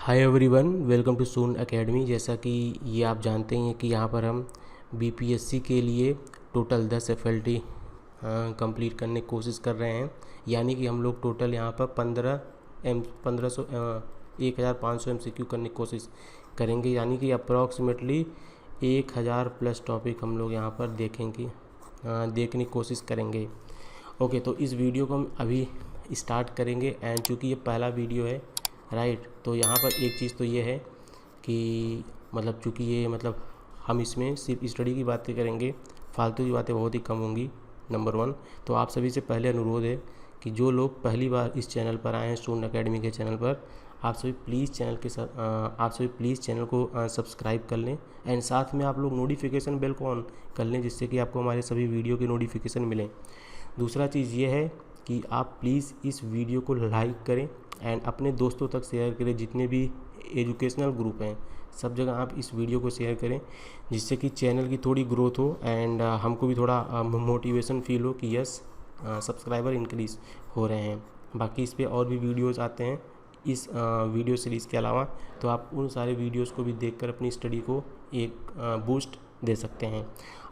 Hi everyone, welcome too soon academy. जैसा कि ये आप जानते हैं कि यहाँ पर हम बीपीएससी के लिए टोटल 10 एफएलटी कंप्लीट करने की कोशिश कर रहे हैं। यानी कि हम लोग टोटल यहाँ पर 1500 एमसीक्यू करने की कोशिश करेंगे। यानी कि अप्रॉक्सीमेटली 1000 प्लस टॉपिक हम लोग यहाँ पर देखने की कोशिश करेंगे। ओके, तो इस वीडियो को हम अभी स्टार्ट करेंगे। एंड चूँकि ये पहला वीडियो है राइट, तो यहाँ पर एक चीज़ तो ये है कि चूँकि ये हम इसमें सिर्फ स्टडी की बातें करेंगे, फालतू की बातें बहुत ही कम होंगी, नंबर 1। तो आप सभी से पहले अनुरोध है कि जो लोग पहली बार इस चैनल पर आए हैं, स्टूडेंट एकेडमी के चैनल पर, आप सभी प्लीज़ चैनल को सब्सक्राइब कर लें। एंड साथ में आप लोग नोटिफिकेशन बेल को ऑन कर लें, जिससे कि आपको हमारे सभी वीडियो की नोटिफिकेशन मिले। दूसरा चीज़ ये है कि आप प्लीज़ इस वीडियो को लाइक करें एंड अपने दोस्तों तक शेयर करें। जितने भी एजुकेशनल ग्रुप हैं सब जगह आप इस वीडियो को शेयर करें, जिससे कि चैनल की थोड़ी ग्रोथ हो एंड हमको भी थोड़ा मोटिवेशन फील हो कि यस सब्सक्राइबर इंक्रीज़ हो रहे हैं। बाकी इस पे और भी वीडियोज़ आते हैं इस वीडियो सीरीज़ के अलावा, तो आप उन सारे वीडियोज़ को भी देखकर अपनी स्टडी को एक बूस्ट दे सकते हैं।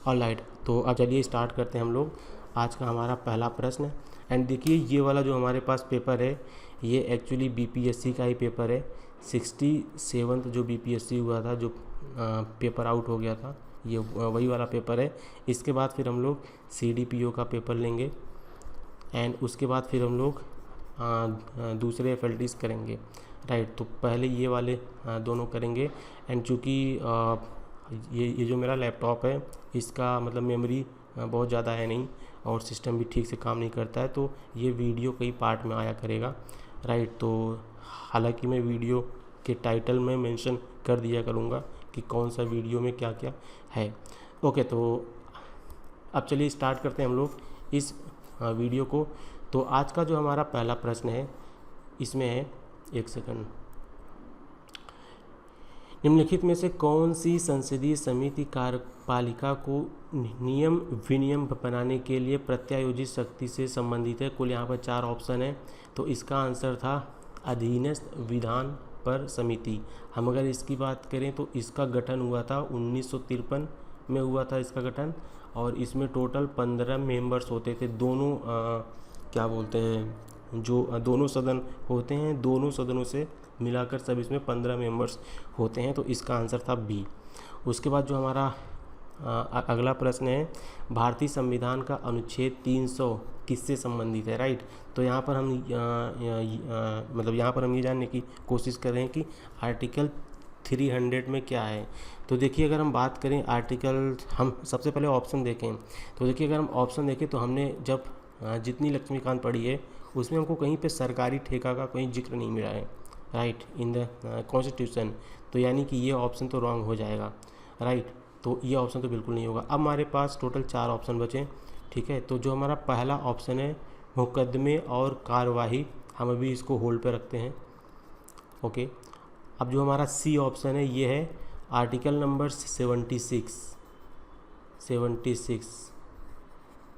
ऑलराइट, तो अब चलिए स्टार्ट करते हैं हम लोग। आज का हमारा पहला प्रश्न। एंड देखिए, ये वाला जो हमारे पास पेपर है ये एक्चुअली बीपीएससी का ही पेपर है। 67th जो बीपीएससी हुआ था, जो पेपर आउट हो गया था, ये वही वाला पेपर है। इसके बाद फिर हम लोग सीडीपीओ का पेपर लेंगे एंड उसके बाद फिर हम लोग दूसरे एफएलटीज करेंगे राइट। तो पहले ये वाले दोनों करेंगे। एंड चूँकि ये जो मेरा लैपटॉप है इसका मेमोरी बहुत ज़्यादा है नहीं और सिस्टम भी ठीक से काम नहीं करता है, तो ये वीडियो कई पार्ट में आया करेगा राइट। तो हालांकि मैं वीडियो के टाइटल में मेंशन कर दिया करूँगा कि कौन सा वीडियो में क्या क्या है। ओके, तो अब चलिए स्टार्ट करते हैं हम लोग इस वीडियो को। तो आज का जो हमारा पहला प्रश्न है इसमें है, एक सेकंड, निम्नलिखित में से कौन सी संसदीय समिति कार्यपालिका को नियम विनियम बनाने के लिए प्रत्यायोजित शक्ति से संबंधित है? कुल यहाँ पर 4 ऑप्शन है, तो इसका आंसर था अधीनस्थ विधान पर समिति। हम अगर इसकी बात करें तो इसका गठन हुआ था 1953 में हुआ था इसका गठन, और इसमें टोटल 15 मेंबर्स होते थे। दोनों क्या बोलते हैं, जो दोनों सदन होते हैं, दोनों सदनों से मिलाकर सब इसमें 15 मेंबर्स होते हैं। तो इसका आंसर था बी। उसके बाद जो हमारा अगला प्रश्न है, भारतीय संविधान का अनुच्छेद 300 किससे संबंधित है राइट। तो यहाँ पर हम यहाँ पर हम ये जानने की कोशिश कर रहे हैं कि आर्टिकल 300 में क्या है। तो देखिए, अगर हम बात करें आर्टिकल, हम सबसे पहले ऑप्शन देखें। तो देखिए, अगर हम ऑप्शन देखें तो हमने जब जितनी लक्ष्मीकांत पढ़ी है उसमें हमको कहीं पे सरकारी ठेका का कोई जिक्र नहीं मिला है राइट इन द कॉन्स्टिट्यूशन। तो यानी कि ये ऑप्शन तो रॉन्ग हो जाएगा राइट। तो ये ऑप्शन तो बिल्कुल नहीं होगा। अब हमारे पास टोटल 4 ऑप्शन बचे, ठीक है। तो जो हमारा पहला ऑप्शन है मुकदमे और कार्यवाही, हम अभी इसको होल्ड पे रखते हैं। ओके, अब जो हमारा सी ऑप्शन है ये है article number 76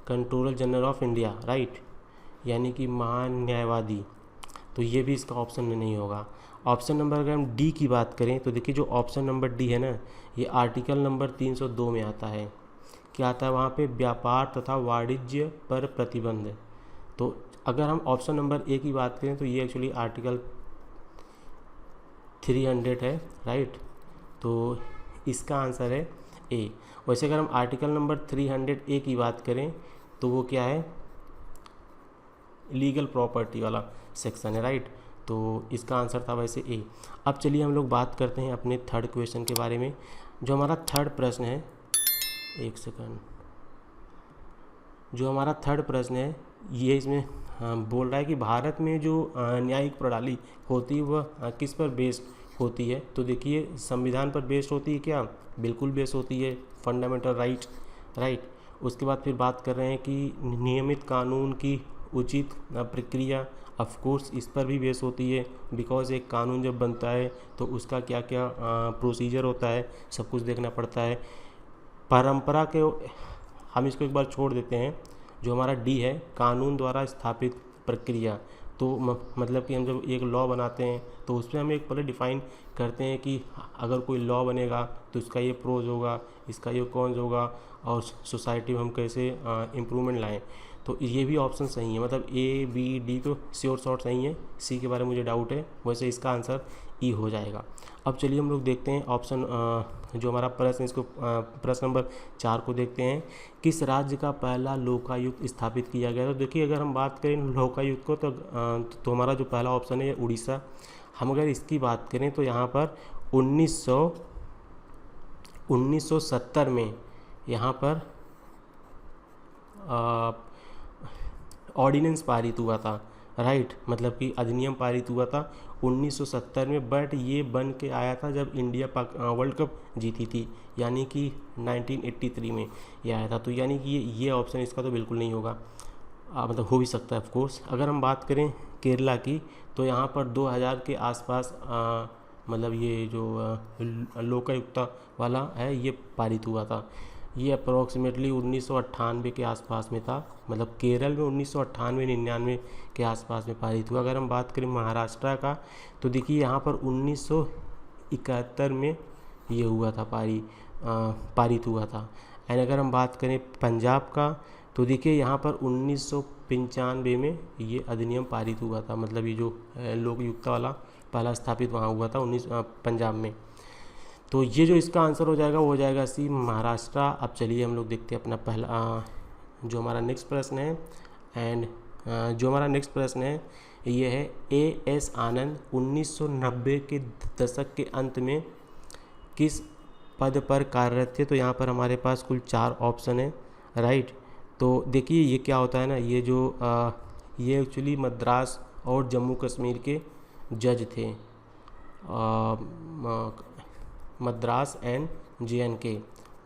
controller general of India right, यानी कि महान्यायवादी। तो ये भी इसका ऑप्शन में नहीं होगा। ऑप्शन नंबर अगर हम डी की बात करें तो देखिए, जो ऑप्शन नंबर डी है ना, ये आर्टिकल नंबर 302 में आता है। क्या आता है वहाँ पे? व्यापार तथा वाणिज्य पर प्रतिबंध। तो अगर हम ऑप्शन नंबर ए की बात करें तो ये एक्चुअली आर्टिकल 300 है राइट। तो इसका आंसर है ए। वैसे अगर हम आर्टिकल नंबर 300 ए की बात करें तो वो क्या है? लीगल प्रॉपर्टी वाला सेक्शन है राइट। तो इसका आंसर था वैसे ए। अब चलिए हम लोग बात करते हैं अपने थर्ड क्वेश्चन के बारे में। जो हमारा थर्ड प्रश्न है, एक सेकंड, जो हमारा थर्ड प्रश्न है ये इसमें बोल रहा है कि भारत में जो न्यायिक प्रणाली होती है वह किस पर बेस्ड होती है? तो देखिए, संविधान पर बेस्ड होती है क्या? बिल्कुल बेस्ड होती है, फंडामेंटल राइट। उसके बाद फिर बात कर रहे हैं कि नियमित कानून की उचित प्रक्रिया, ऑफ कोर्स इस पर भी बेस होती है, बिकॉज एक कानून जब बनता है तो उसका क्या क्या प्रोसीजर होता है, सब कुछ देखना पड़ता है। परंपरा के, हम इसको एक बार छोड़ देते हैं। जो हमारा डी है, कानून द्वारा स्थापित प्रक्रिया, तो मतलब कि हम जब एक लॉ बनाते हैं तो उसमें हम एक पहले डिफ़ाइन करते हैं कि अगर कोई लॉ बनेगा तो इसका ये प्रोज होगा, इसका ये कॉन्स होगा, और सोसाइटी में हम कैसे इम्प्रूवमेंट लाएं। तो ये भी ऑप्शन सही है, मतलब ए बी डी तो श्योर शॉर्ट सही है, सी के बारे में मुझे डाउट है, वैसे इसका आंसर ई हो जाएगा। अब चलिए हम लोग देखते हैं ऑप्शन जो हमारा प्रश्न, इसको प्रश्न नंबर 4 को देखते हैं। किस राज्य का पहला लोकायुक्त स्थापित किया गया? तो देखिए अगर हम बात करें लोकायुक्त को तो हमारा जो पहला ऑप्शन है ये उड़ीसा। हम अगर इसकी बात करें तो यहाँ पर 1970 में यहाँ पर ऑर्डिनेंस पारित हुआ था, राइट, मतलब कि अधिनियम पारित हुआ था 1970 में, बट ये बन के आया था जब इंडिया वर्ल्ड कप जीती थी, यानी कि 1983 में ये आया था। तो यानी कि ये ऑप्शन इसका तो बिल्कुल नहीं होगा, मतलब हो भी सकता है ऑफ कोर्स। अगर हम बात करें केरला की तो यहाँ पर 2000 के आसपास मतलब ये जो लोकायुक्ता वाला है ये पारित हुआ था। ये अप्रॉक्सीमेटली 1998 के आसपास में था, मतलब केरल में 1998-99 के आसपास में पारित हुआ। अगर हम बात करें महाराष्ट्र का तो देखिए यहाँ पर 1971 में ये हुआ था, पारित हुआ था। एंड अगर हम बात करें पंजाब का तो देखिए यहाँ पर 1995 में ये अधिनियम पारित हुआ था, मतलब ये जो लोकयुक्ता वाला पहला स्थापित वहाँ हुआ था पंजाब में। तो ये जो इसका आंसर हो जाएगा वो हो जाएगा सी, महाराष्ट्र। अब चलिए हम लोग देखते हैं अपना पहला जो हमारा नेक्स्ट प्रश्न है। एंड जो हमारा नेक्स्ट प्रश्न है ये है A.S. आनंद 1990 के दशक के अंत में किस पद पर कार्यरत थे? तो यहाँ पर हमारे पास कुल 4 ऑप्शन है, राइट। तो देखिए ये क्या होता है ना, ये जो ये एक्चुअली मद्रास और जम्मू कश्मीर के जज थे, मद्रास एंड JNK,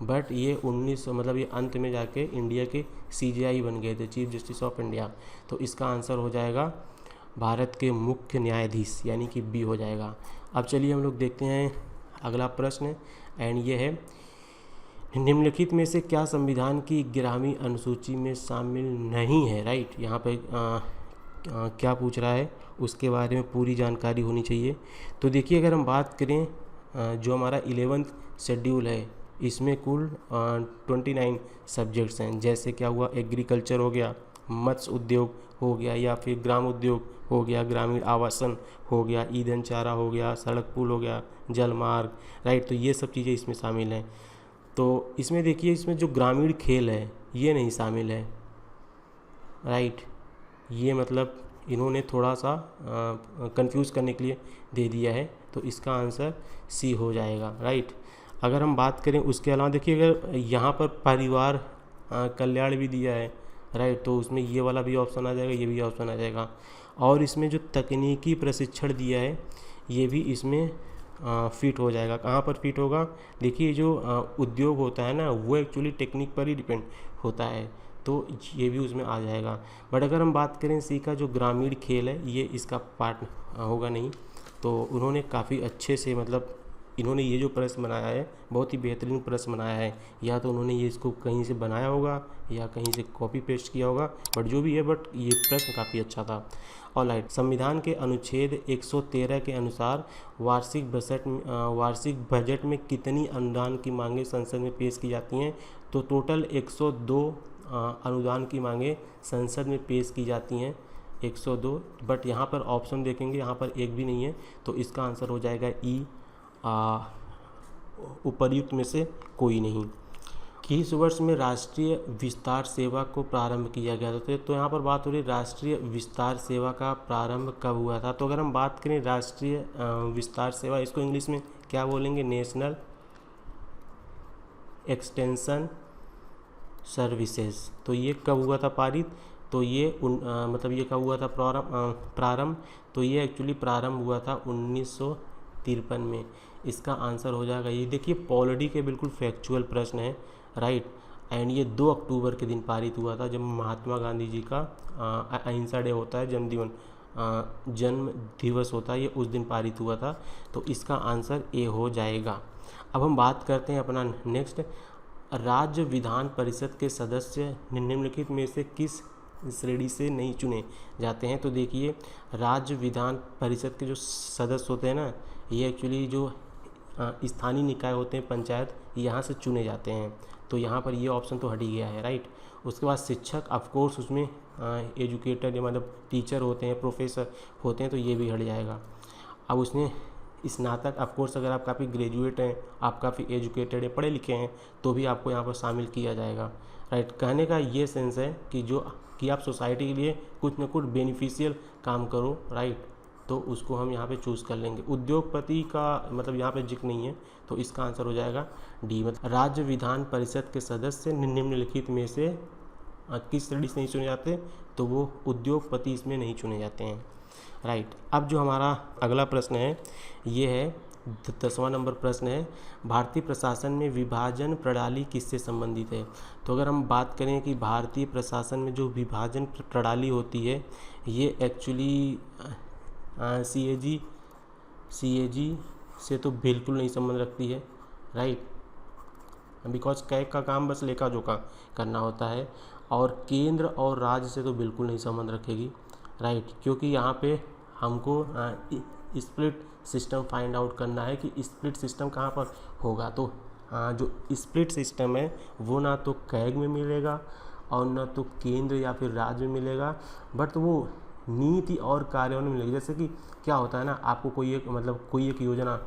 बट ये 1900 मतलब ये अंत में जाके इंडिया के CJI बन गए थे, चीफ जस्टिस ऑफ इंडिया। तो इसका आंसर हो जाएगा भारत के मुख्य न्यायाधीश, यानी कि बी हो जाएगा। अब चलिए हम लोग देखते हैं अगला प्रश्न, एंड ये है निम्नलिखित में से क्या संविधान की 11वीं अनुसूची में शामिल नहीं है, राइट। यहाँ पे क्या पूछ रहा है उसके बारे में पूरी जानकारी होनी चाहिए। तो देखिए अगर हम बात करें जो हमारा 11th शेड्यूल है इसमें कुल 29 सब्जेक्ट्स हैं, जैसे क्या हुआ, एग्रीकल्चर हो गया, मत्स्य उद्योग हो गया, या फिर ग्राम उद्योग हो गया, ग्रामीण आवासन हो गया, ईंधन चारा हो गया, सड़क पुल हो गया, जल मार्ग, राइट। तो ये सब चीज़ें इसमें शामिल हैं। तो इसमें देखिए इसमें जो ग्रामीण खेल है ये नहीं शामिल है, राइट। ये मतलब इन्होंने थोड़ा सा कंफ्यूज करने के लिए दे दिया है, तो इसका आंसर सी हो जाएगा, राइट। अगर हम बात करें उसके अलावा देखिए अगर यहाँ पर परिवार कल्याण भी दिया है, राइट, तो उसमें ये वाला भी ऑप्शन आ जाएगा, ये भी ऑप्शन आ जाएगा। और इसमें जो तकनीकी प्रशिक्षण दिया है ये भी इसमें फिट हो जाएगा। कहाँ पर फिट होगा, देखिए जो उद्योग होता है ना वो एक्चुअली टेक्निक पर ही डिपेंड होता है, तो ये भी उसमें आ जाएगा। बट अगर हम बात करें सी का जो ग्रामीण खेल है ये इसका पार्ट होगा नहीं। तो उन्होंने काफ़ी अच्छे से, मतलब इन्होंने ये जो प्रश्न बनाया है बहुत ही बेहतरीन प्रश्न बनाया है, या तो उन्होंने ये इसको कहीं से बनाया होगा या कहीं से कॉपी पेस्ट किया होगा, बट जो भी है, बट ये प्रश्न काफ़ी अच्छा था। ऑलराइट, संविधान के अनुच्छेद 113 के अनुसार वार्षिक बजट में कितनी अनुदान की मांगें संसद में पेश की जाती हैं? तो टोटल 102 अनुदान की मांगें संसद में पेश की जाती हैं, 102। बट यहाँ पर ऑप्शन देखेंगे यहाँ पर एक भी नहीं है, तो इसका आंसर हो जाएगा ई, उपर्युक्त में से कोई नहीं। किस वर्ष में राष्ट्रीय विस्तार सेवा को प्रारंभ किया गया था? तो यहाँ पर बात हो रही है राष्ट्रीय विस्तार सेवा का प्रारंभ कब हुआ था। तो अगर हम बात करें राष्ट्रीय विस्तार सेवा, इसको इंग्लिश में क्या बोलेंगे, नेशनल एक्सटेंशन सर्विसेज। तो ये कब हुआ था पारित? तो ये मतलब ये कब हुआ था प्रारंभ? तो ये एक्चुअली प्रारंभ हुआ था 1953 में। इसका आंसर हो जाएगा ये। देखिए पॉलिटी के बिल्कुल फैक्चुअल प्रश्न है, राइट। एंड ये 2 अक्टूबर के दिन पारित हुआ था, जब महात्मा गांधी जी का अहिंसा डे होता है, जन्म दिवस होता है, ये उस दिन पारित हुआ था। तो इसका आंसर ए हो जाएगा। अब हम बात करते हैं अपना नेक्स्ट, राज्य विधान परिषद के सदस्य निम्नलिखित में से किस श्रेणी से नहीं चुने जाते हैं। तो देखिए राज्य विधान परिषद के जो सदस्य होते हैं ना, ये एक्चुअली जो स्थानीय निकाय होते हैं पंचायत, यहाँ से चुने जाते हैं। तो यहाँ पर ये ऑप्शन तो हट ही गया है, राइट। उसके बाद शिक्षक, ऑफकोर्स उसमें एजुकेटेड मतलब टीचर होते हैं, प्रोफेसर होते हैं, तो ये भी हट जाएगा। अब उसने स्नातक, ऑफकोर्स अगर आप काफ़ी ग्रेजुएट हैं, आप काफ़ी एजुकेटेड हैं, पढ़े लिखे हैं, तो भी आपको यहाँ पर शामिल किया जाएगा, राइट। कहने का ये सेंस है कि आप सोसाइटी के लिए कुछ न कुछ बेनिफिशियल काम करो, राइट। तो उसको हम यहाँ पे चूज़ कर लेंगे। उद्योगपति का मतलब यहाँ पे जिक्र नहीं है, तो इसका आंसर हो जाएगा डी। मतलब राज्य विधान परिषद के सदस्य निम्नलिखित में से किस श्रेणी से नहीं चुने जाते, तो वो उद्योगपति इसमें नहीं चुने जाते हैं, राइट। अब जो हमारा अगला प्रश्न है ये है 10वां नंबर प्रश्न है, भारतीय प्रशासन में विभाजन प्रणाली किससे संबंधित है। तो अगर हम बात करें कि भारतीय प्रशासन में जो विभाजन प्रणाली होती है, ये एक्चुअली CAG से तो बिल्कुल नहीं संबंध रखती है, राइट। बिकॉज कैग का काम बस लेखा जोखा करना होता है, और केंद्र और राज्य से तो बिल्कुल नहीं संबंध रखेगी, राइट। क्योंकि यहाँ पे हमको स्प्लिट सिस्टम फाइंड आउट करना है कि स्प्लिट सिस्टम कहाँ पर होगा। तो जो स्प्लिट सिस्टम है वो ना तो कैग में मिलेगा और ना तो केंद्र या फिर राज्य में मिलेगा, बट वो नीति और कार्यों में मिलेगी। जैसे कि क्या होता है ना, आपको कोई एक योजना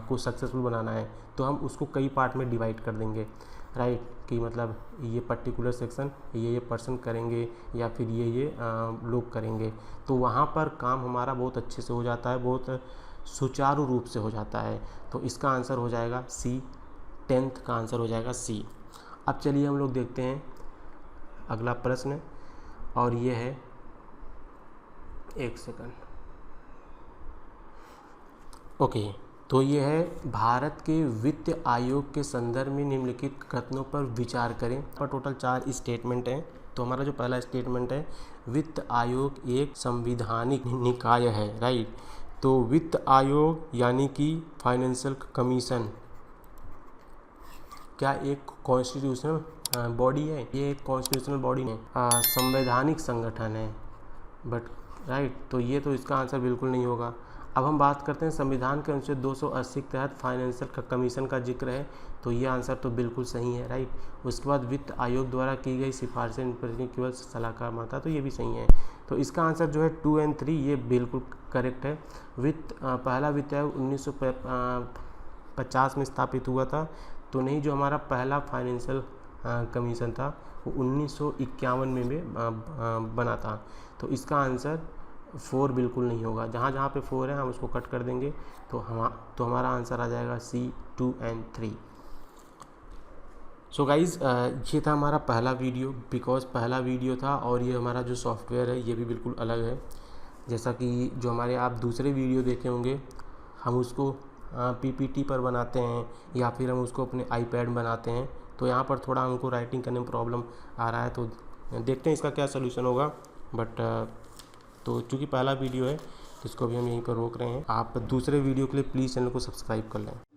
को सक्सेसफुल बनाना है, तो हम उसको कई पार्ट में डिवाइड कर देंगे, राइट। कि मतलब ये पर्टिकुलर सेक्शन ये पर्सन करेंगे या फिर ये लोग करेंगे, तो वहाँ पर काम हमारा बहुत अच्छे से हो जाता है, बहुत सुचारू रूप से हो जाता है। तो इसका आंसर हो जाएगा सी, 10th का आंसर हो जाएगा सी। अब चलिए हम लोग देखते हैं अगला प्रश्न, और ये है, एक सेकंड, ओके। तो ये है, भारत के वित्त आयोग के संदर्भ में निम्नलिखित कथनों पर विचार करें। पर टोटल 4 स्टेटमेंट हैं। तो हमारा जो पहला स्टेटमेंट है, वित्त आयोग एक संवैधानिक निकाय है, राइट। तो वित्त आयोग यानी कि फाइनेंशियल कमीशन क्या एक कॉन्स्टिट्यूशनल बॉडी है? ये एक कॉन्स्टिट्यूशनल बॉडी है, संवैधानिक संगठन है, बट राइट। तो ये तो इसका आंसर बिल्कुल नहीं होगा। अब हम बात करते हैं संविधान के अनुच्छेद 280 के तहत फाइनेंशियल कमीशन का जिक्र है, तो ये आंसर तो बिल्कुल सही है, राइट। उसके बाद वित्त आयोग द्वारा की गई सिफारिशें केवल सलाहकार मानता, तो ये भी सही है। तो इसका आंसर जो है 2 और 3 ये बिल्कुल करेक्ट है। पहला वित्त आयोग 1950 में स्थापित हुआ था, तो नहीं, जो हमारा पहला फाइनेंशियल कमीशन था वो 1951 में बना था। तो इसका आंसर 4 बिल्कुल नहीं होगा। जहाँ जहाँ पे 4 है हम उसको कट कर देंगे, तो हमारा आंसर आ जाएगा C, 2 और 3। सो गाइज़ ये था हमारा पहला वीडियो, बिकॉज पहला वीडियो था, और ये हमारा जो सॉफ्टवेयर है ये भी बिल्कुल अलग है। जैसा कि जो हमारे आप दूसरे वीडियो देखे होंगे, हम उसको PPT पर बनाते हैं या फिर हम उसको अपने iPad बनाते हैं, तो यहाँ पर थोड़ा हमको राइटिंग करने में प्रॉब्लम आ रहा है, तो देखते हैं इसका क्या सलूशन होगा। बट तो चूँकि पहला वीडियो है तो इसको भी हम यहीं पर रोक रहे हैं। आप दूसरे वीडियो के लिए प्लीज़ चैनल को सब्सक्राइब कर लें।